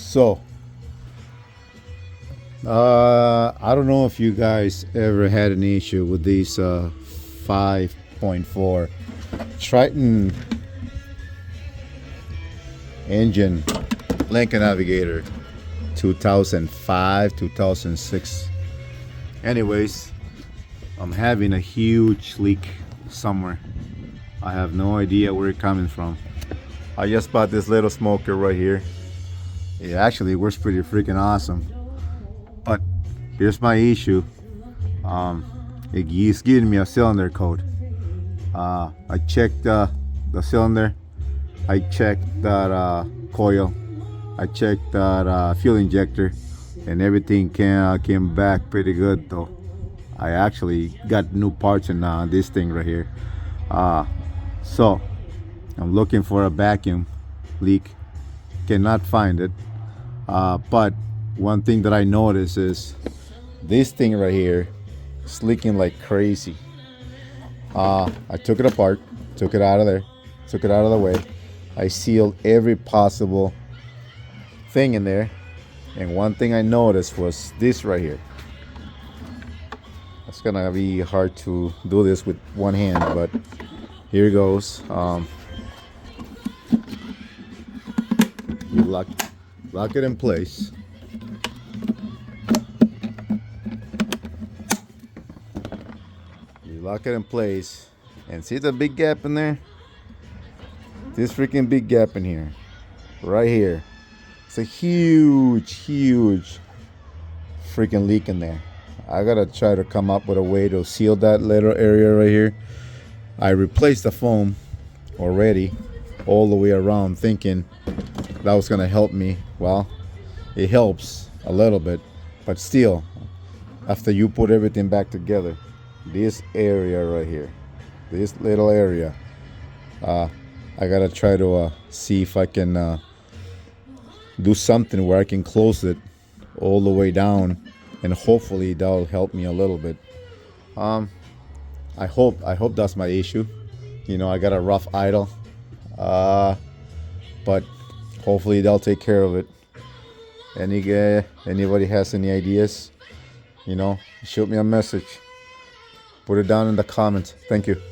So, I don't know if you guys ever had an issue with these 5.4 Triton engine Lincoln Navigator 2005, 2006. Anyways, I'm having a huge leak somewhere. I have no idea where it's coming from. I just bought this little smoker right here. It actually works pretty freaking awesome. But here's my issue. It's giving me a cylinder code. I checked the cylinder. I checked that coil. I checked that fuel injector, and everything came back pretty good though. I actually got new parts in this thing right here. So I'm looking for a vacuum leak. Cannot find it. But one thing that I noticed is this thing right here is leaking like crazy. I took it apart, took it out of there, took it out of the way. I sealed every possible thing in there, and one thing I noticed was this right here. It's gonna be hard to do this with one hand, but here goes. You lock it in place. You lock it in place, and see the big gap in there? This freaking big gap in here, right here. It's a huge freaking leak in there. I gotta try to come up with a way to seal that little area right here. I replaced the foam already all the way around, thinking that was gonna help me. Well, it helps a little bit, but still, after you put everything back together, this area right here, this little area, I gotta try to see if I can do something where I can close it all the way down, and hopefully that'll help me a little bit. I hope that's my issue. You know, I got a rough idle, but hopefully they'll take care of it. Anybody has any ideas, you know, shoot me a message. Put it down in the comments. Thank you.